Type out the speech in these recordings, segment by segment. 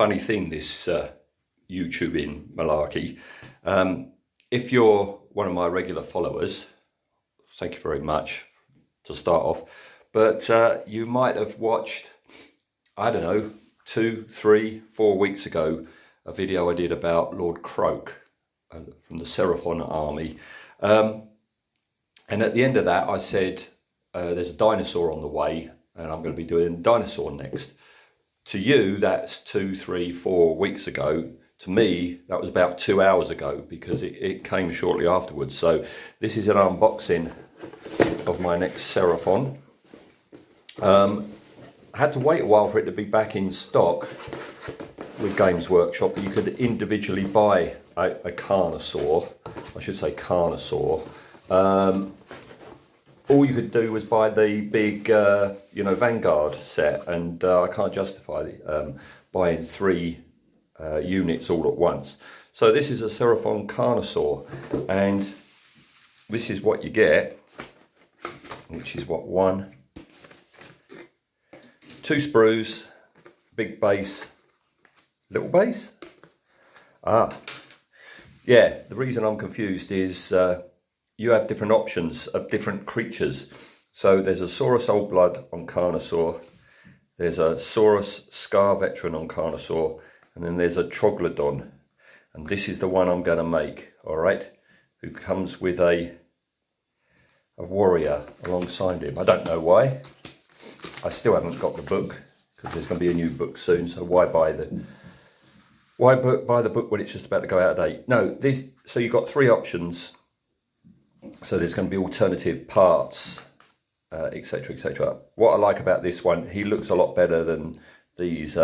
funny thing, this YouTubing malarkey. If you're one of my regular followers, thank you very much to start off, but you might have watched, I don't know, 2, 3, 4 weeks ago, a video I did about Lord Croak from the Seraphon army. And at the end of that, I said, there's a dinosaur on the way, and I'm going to be doing dinosaur next. To you, that's 2, 3, 4 weeks ago. To me, that was about 2 hours ago, because it came shortly afterwards. So this is an unboxing of my next Seraphon. I had to wait a while for it to be back in stock with Games Workshop. You could individually buy a Carnosaur, I should say Carnosaur. All you could do was buy the big, Vanguard set, and I can't justify buying 3 units all at once. So this is a Seraphon Carnosaur, and this is what you get, which is what, 1, 2 sprues, big base, little base. Yeah, the reason I'm confused is you have different options of different creatures. So there's a Saurus Old Blood on Carnosaur, there's a Saurus Scar Veteran on Carnosaur, and then there's a Troglodon. And this is the one I'm going to make, all right, who comes with a warrior alongside him. I don't know why. I still haven't got the book, because there's going to be a new book soon, so why buy the book when it's just about to go out of date? No, so you've got 3 options. So there's going to be alternative parts, etc., etc. What I like about this one, he looks a lot better than these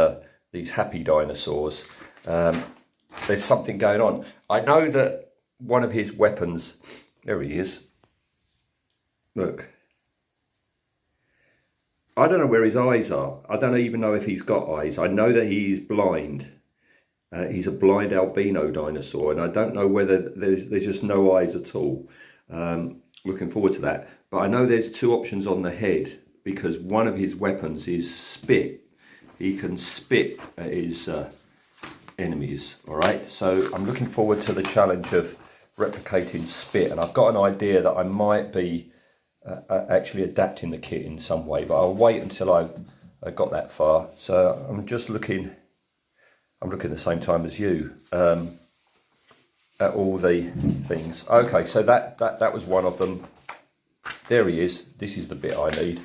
happy dinosaurs. There's something going on. I know that one of his weapons, there he is. Look. I don't know where his eyes are. I don't even know if he's got eyes. I know that he's blind. He's a blind albino dinosaur, and I don't know whether there's just no eyes at all. Looking forward to that. But I know there's 2 options on the head, because one of his weapons is spit. He can spit at his enemies, all right? So I'm looking forward to the challenge of replicating spit, and I've got an idea that I might be actually adapting the kit in some way, but I'll wait until I've got that far. So I'm just looking, I'm looking at the same time as you, at all the things. Okay, so that was one of them. There he is. This is the bit I need.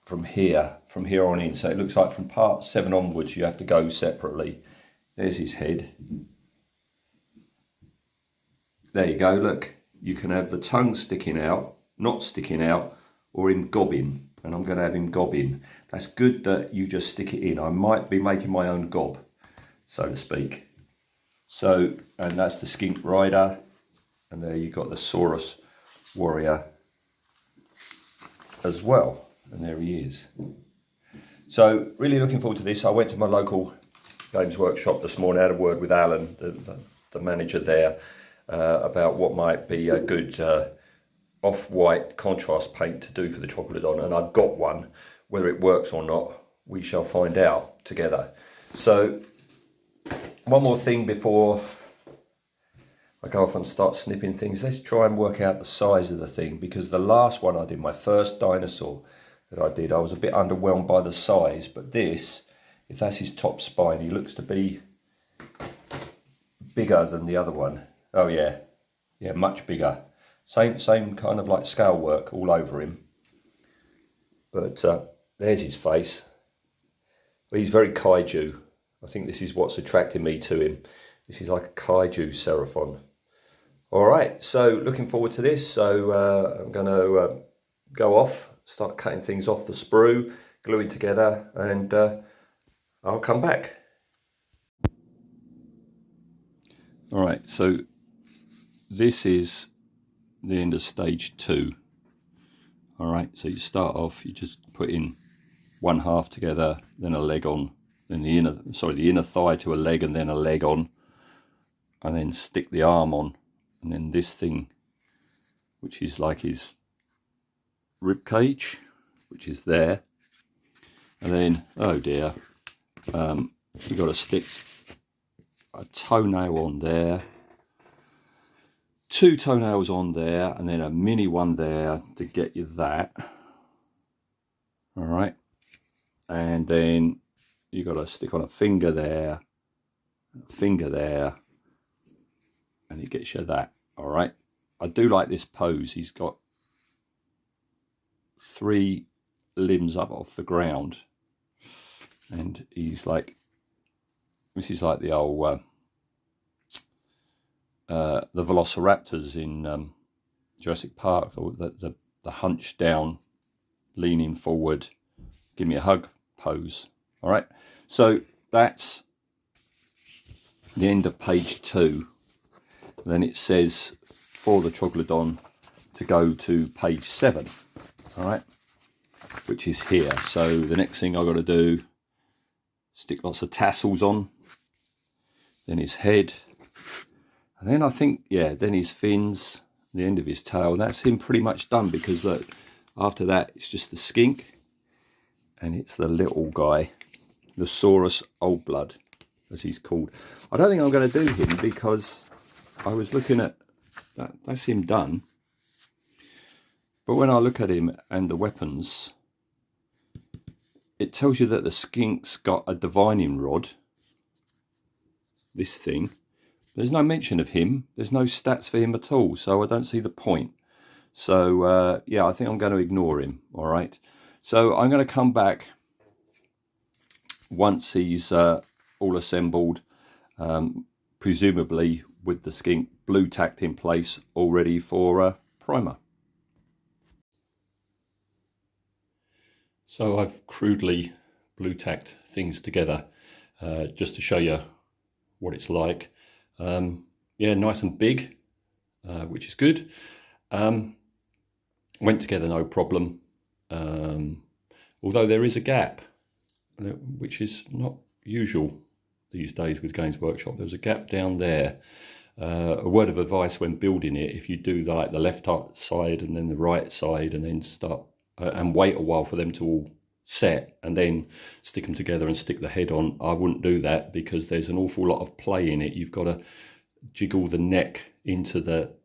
From here on in. So it looks like from part 7 onwards you have to go separately. There's his head. There you go, look. You can have the tongue sticking out, not sticking out, or him gobbing. And I'm going to have him gobbing. That's good that you just stick it in. I might be making my own gob, so to speak. So, and that's the Skink Rider. And there you've got the Saurus Warrior as well. And there he is. So, really looking forward to this. I went to my local Games Workshop this morning. I had a word with Alan, the manager there, about what might be a good off-white contrast paint to do for the Troglodon, and I've got one. Whether it works or not, we shall find out together. So one more thing before I go off and start snipping things. Let's try and work out the size of the thing, because the last one I did, my first dinosaur that I did, I was a bit underwhelmed by the size, but this, if that's his top spine, he looks to be bigger than the other one. Oh yeah, much bigger. Same kind of like scale work all over him. But there's his face. Well, he's very kaiju. I think this is what's attracting me to him. This is like a kaiju Seraphon. All right, so looking forward to this. So I'm going to go off, start cutting things off the sprue, gluing together, and I'll come back. All right, so this is the end of stage 2. All right, so you start off, you just put in 1/2 together, then a leg on, then the inner thigh to a leg, and then a leg on, and then stick the arm on, and then this thing, which is like his rib cage, which is there, and then, oh dear, you've got to stick a toenail on there, 2 toenails on there, and then a mini one there to get you that. All right, and then you got to stick on a finger there, and it gets you that. All right, I do like this pose. He's got 3 limbs up off the ground, and he's like, this is like the old the velociraptors in Jurassic Park, the hunched down, leaning forward, give me a hug pose. All right, so that's the end of page 2. Then it says for the Troglodon to go to page 7. All right, which is here. So the next thing I've got to do, stick lots of tassels on, then his head, and then I think, yeah, then his fins, the end of his tail. That's him pretty much done, because look, after that it's just the skink, and it's the little guy, the Saurus Old Blood, as he's called. I don't think I'm going to do him, because I was looking at that, that's him done. But when I look at him and the weapons, it tells you that the skink's got a divining rod, this thing. There's no mention of him. There's no stats for him at all, so I don't see the point. So, yeah, I think I'm going to ignore him, all right? So I'm going to come back once he's all assembled, presumably with the skink blue tacked in place, all ready for primer. So I've crudely blue tacked things together just to show you what it's like. Yeah, nice and big, which is good. Went together no problem, although there is a gap, which is not usual these days with Games Workshop. There's a gap down there. A word of advice when building it: if you do like the left side and then the right side, and then start and wait a while for them to all set and then stick them together and stick the head on, I wouldn't do that, because there's an awful lot of play in it. You've got to jiggle the neck into the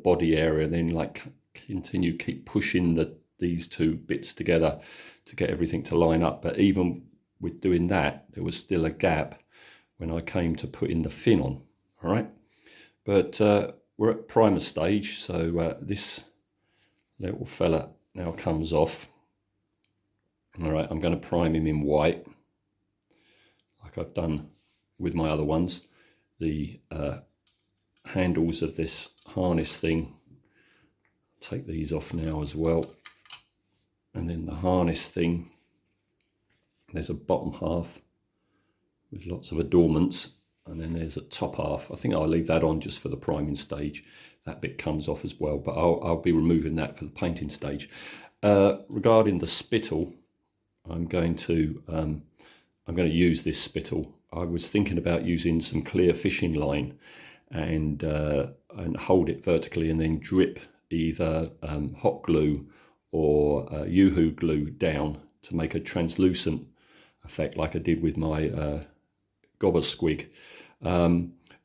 body area, and then like keep pushing these 2 bits together to get everything to line up. But even with doing that, there was still a gap when I came to putting the fin on. All right, but we're at primer stage, so this little fella now comes off. All right, I'm going to prime him in white, like I've done with my other ones. The handles of this harness thing, take these off now as well. And then the harness thing, there's a bottom half with lots of adornments, and then there's a top half. I think I'll leave that on just for the priming stage. That bit comes off as well, but I'll be removing that for the painting stage. Regarding the spittle, I'm going to use this spittle. I was thinking about using some clear fishing line and hold it vertically, and then drip either hot glue or Yoo-hoo glue down to make a translucent effect, like I did with my gobber squig.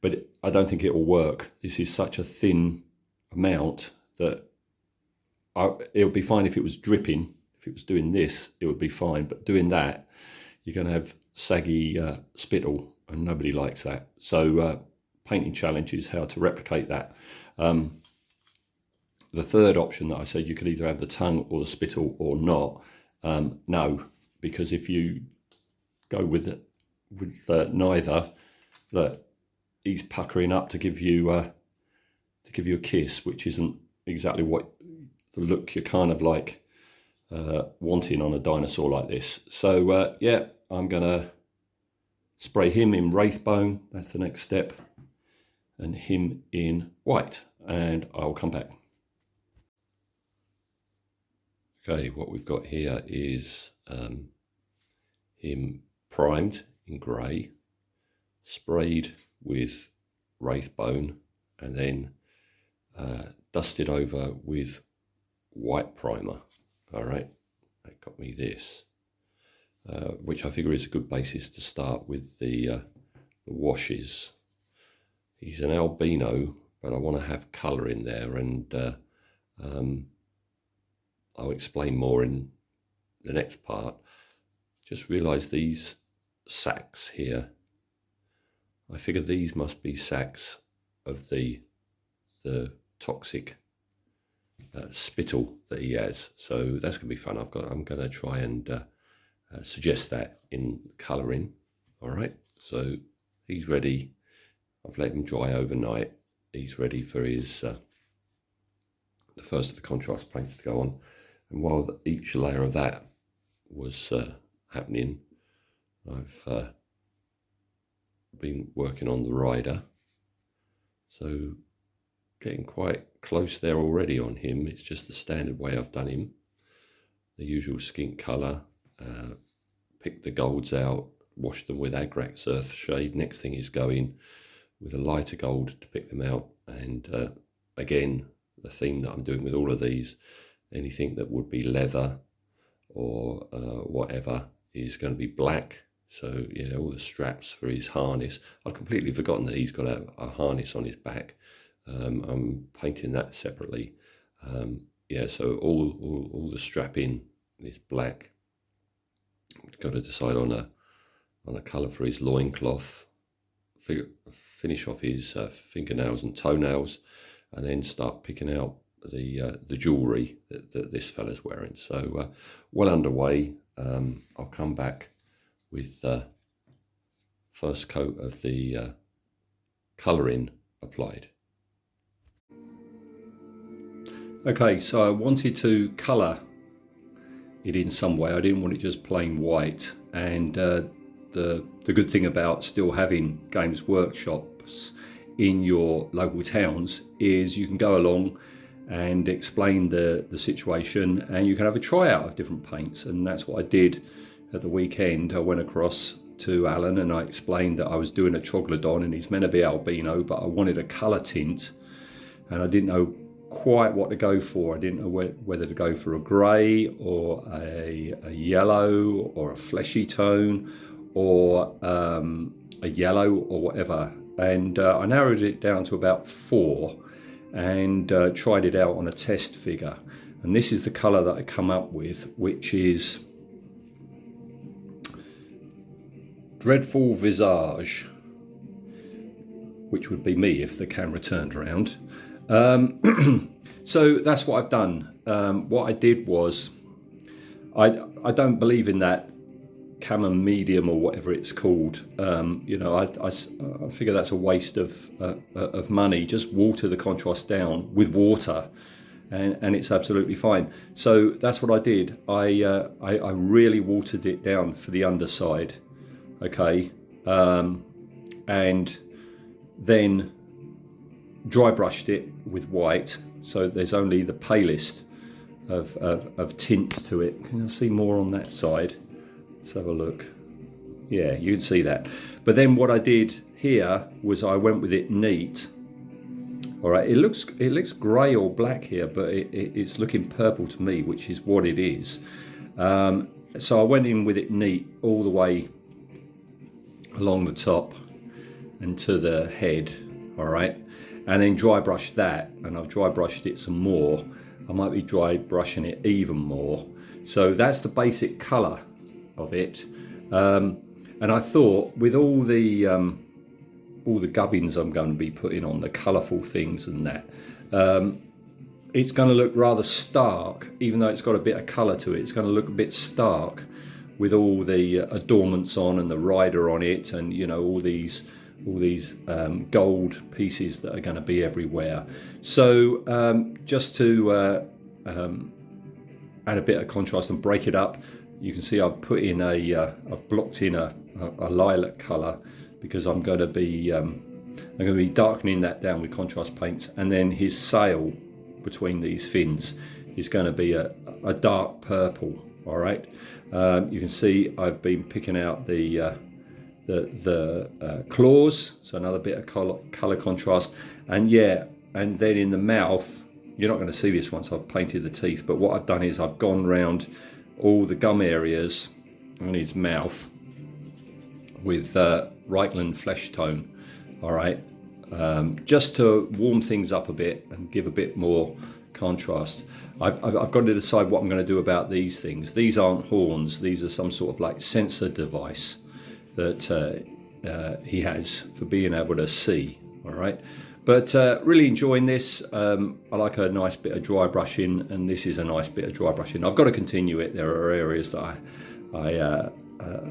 But I don't think it will work. This is such a thin amount that it would be fine if it was dripping. If it was doing this, it would be fine. But doing that, you're going to have saggy spittle, and nobody likes that. So painting challenge is how to replicate that. The third option that I said, you could either have the tongue or the spittle or not. No, because if you go with neither, look, he's puckering up to give you a kiss, which isn't exactly what the look you're kind of like wanting on a dinosaur like this. So yeah, I'm gonna spray him in Wraithbone. That's the next step, and him in white, and I'll come back. Okay, what we've got here is him primed in grey, sprayed with Wraithbone, and then dusted over with white primer. All right, that got me this. which I figure is a good basis to start with the washes. He's an albino, but I want to have colour in there, and I'll explain more in the next part. Just realised these sacks here, I figure these must be sacks of the toxic spittle that he has. So that's going to be fun. I'm going to try and suggest that in colouring. All right, so he's ready. I've let him dry overnight. He's ready for his the first of the contrast paints to go on. And while each layer of that was happening, I've been working on the rider. So getting quite close there already on him. It's just the standard way I've done him. The usual skink colour, pick the golds out, wash them with Agrax Earthshade. Next thing is going with a lighter gold to pick them out. And again, the theme that I'm doing with all of these, anything that would be leather or whatever is going to be black. So yeah, all the straps for his harness. I'd completely forgotten that he's got a harness on his back. I'm painting that separately. Yeah, so all the strapping is black. Got to decide on a colour for his loincloth. Finish off his fingernails and toenails, and then start picking out the jewellery that this fella's wearing. So well underway. I'll come back with first coat of the colouring applied. Okay, so I wanted to colour it in some way. I didn't want it just plain white. And the good thing about still having Games Workshops in your local towns is you can go along and explain the situation, and you can have a tryout of different paints. And that's what I did at the weekend. I went across to Alan and I explained that I was doing a Troglodon and he's meant to be albino, but I wanted a colour tint and I didn't know quite what to go for. I didn't know whether to go for a grey or a yellow or a fleshy tone or a yellow or whatever. And I narrowed it down to about 4 and tried it out on a test figure. And this is the colour that I come up with, which is Dreadful Visage, which would be me if the camera turned around. So that's what I've done. What I did was, I don't believe in that Camo medium or whatever it's called. You know, I figure that's a waste of money. Just water the contrast down with water, and it's absolutely fine. So that's what I did. I really watered it down for the underside. Okay, and then dry brushed it with white, so there's only the palest of tints to it. Can you see more on that side? Let's have a look. Yeah, you can see that. But then what I did here was I went with it neat. All right, it looks grey or black here, but it's looking purple to me, which is what it is. So I went in with it neat all the way along the top and to the head. All right, and then dry brush that, and I've dry brushed it some more. I might be dry brushing it even more. So that's the basic colour of it. And I thought with all the gubbins I'm going to be putting on, the colourful things and that, it's going to look rather stark. Even though it's got a bit of colour to it, it's going to look a bit stark with all the adornments on and the rider on it, and you know, all these gold pieces that are going to be everywhere. So just to add a bit of contrast and break it up, you can see I've put in I've blocked in a lilac colour, because I'm going to be darkening that down with contrast paints. And then his sail between these fins is going to be a dark purple. All right, you can see I've been picking out the claws, so another bit of colour contrast. And yeah, and then in the mouth, you're not going to see this once I've painted the teeth, but what I've done is I've gone round all the gum areas on his mouth with Reichland flesh tone, all right, just to warm things up a bit and give a bit more contrast. I've got to decide what I'm going to do about these things. These aren't horns, these are some sort of like sensor device that he has for being able to see, all right. But really enjoying this. I like a nice bit of dry brushing, and this is a nice bit of dry brushing. I've got to continue it. There are areas that I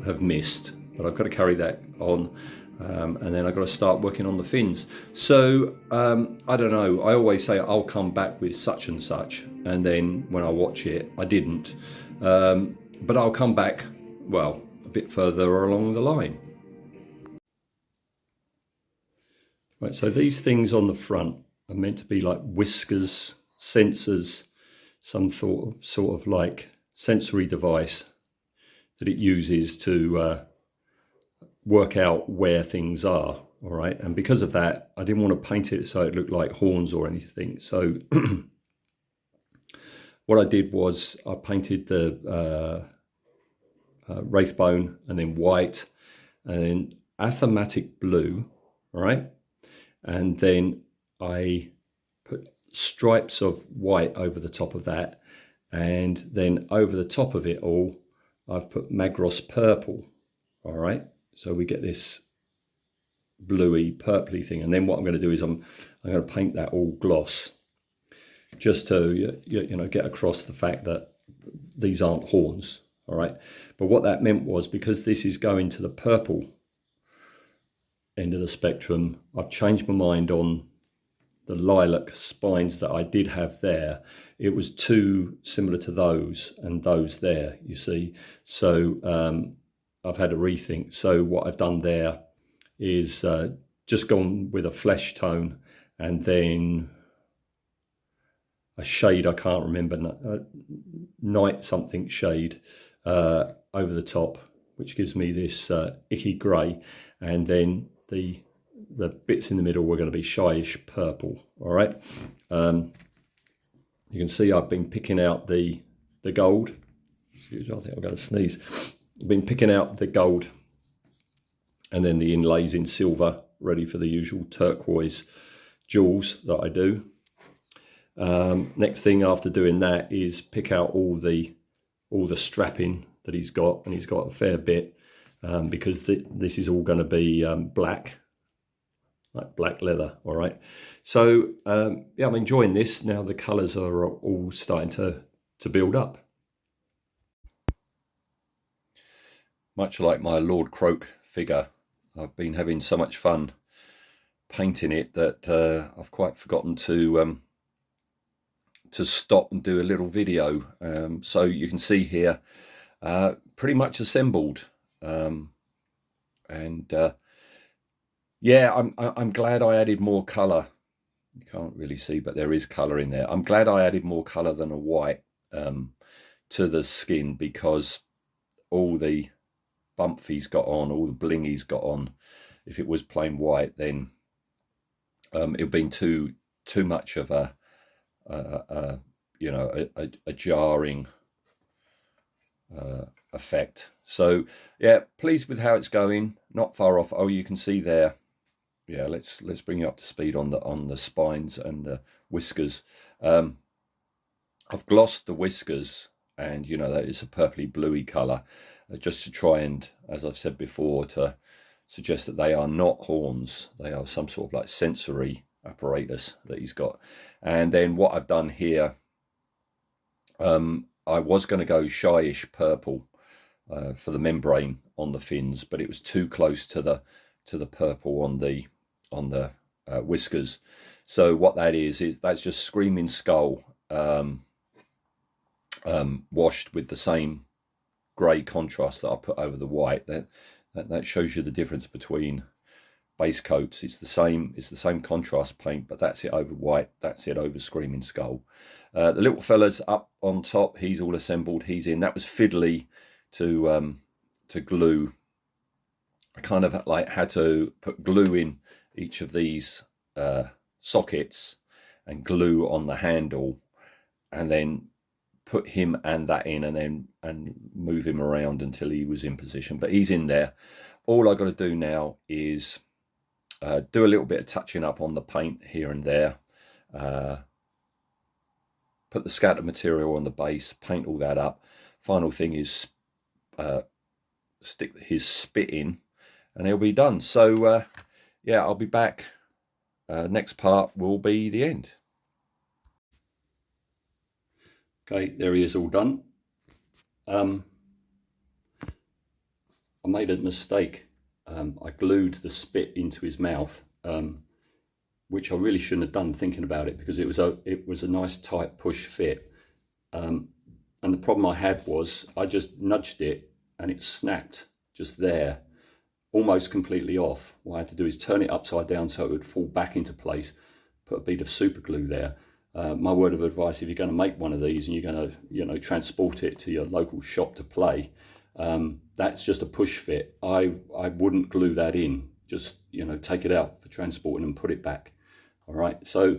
have missed, but I've got to carry that on, and then I've got to start working on the fins. So I don't know, I always say I'll come back with such and such, and then when I watch it I didn't, but I'll come back, well, a bit further along the line. Right, so these things on the front are meant to be like whiskers, sensors, some sort of like sensory device that it uses to work out where things are, all right? And because of that, I didn't want to paint it so it looked like horns or anything. So what I did was I painted the wraithbone and then white and then athematic blue, all right? And then I put stripes of white over the top of that, and then over the top of it all I've put Magros purple, all right? So we get this bluey, purpley thing. And then what I'm going to do is I'm going to paint that all gloss, just to get across the fact that these aren't horns, all right? But what that meant was, because this is going to the purple end of the spectrum, I've changed my mind on the lilac spines that I did have there. It was too similar to those and those there, you see. So I've had a rethink. So what I've done there is just gone with a flesh tone and then a shade, I can't remember, night something shade over the top, which gives me this icky grey, and then the bits in the middle were going to be shyish purple, all right. You can see I've been picking out the gold. Excuse me, I think I'm going to sneeze. I've been picking out the gold and then the inlays in silver, ready for the usual turquoise jewels that I do. Next thing after doing that is pick out all the strapping that he's got, and he's got a fair bit, because this is all going to be black, like black leather, all right. So yeah, I'm enjoying this. Now the colours are all starting to build up. Much like my Lord Croak figure, I've been having so much fun painting it that I've quite forgotten to stop and do a little video. So you can see here, pretty much assembled, yeah, I'm glad I added more colour. You can't really see, but there is colour in there. I'm glad I added more colour than a white to the skin, because all the bump he's got on, all the bling he's got on, if it was plain white, then it would have been too much of a jarring effect. So yeah, pleased with how it's going. Not far off. Oh, you can see there. Yeah, let's bring you up to speed on the spines and the whiskers. I've glossed the whiskers, and that is a purpley bluey colour, just to try and, as I've said before, to suggest that they are not horns. They are some sort of like sensory apparatus that he's got. And then what I've done here, I was going to go shyish purple for the membrane on the fins, but it was too close to the purple on the whiskers. So what that is that's just Screaming Skull washed with the same grey contrast that I put over the white. That shows you the difference between base coats. It's the same contrast paint, but that's it over white, that's it over Screaming Skull. The little fella's up on top, he's all assembled, he's in. That was fiddly to glue. I kind of like had to put glue in each of these sockets and glue on the handle, and then put him and that in, and then move him around until he was in position. But he's in there. All I've got to do now is do a little bit of touching up on the paint here and there. Put the scatter material on the base, paint all that up. Final thing is stick his spit in, and he'll be done. So yeah, I'll be back. Next part will be the end. Okay, there he is, all done. I made a mistake. I glued the spit into his mouth, which I really shouldn't have done, thinking about it, because it was a nice tight push fit. And the problem I had was I just nudged it and it snapped just there, almost completely off. What I had to do is turn it upside down so it would fall back into place, put a bead of super glue there. My word of advice, if you're going to make one of these and you're going to, transport it to your local shop to play, that's just a push fit. I wouldn't glue that in. Just, take it out for transporting and put it back. All right, so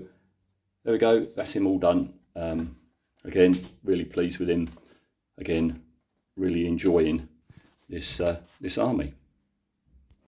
there we go. That's him all done. Again, really pleased with him. Again, really enjoying this army.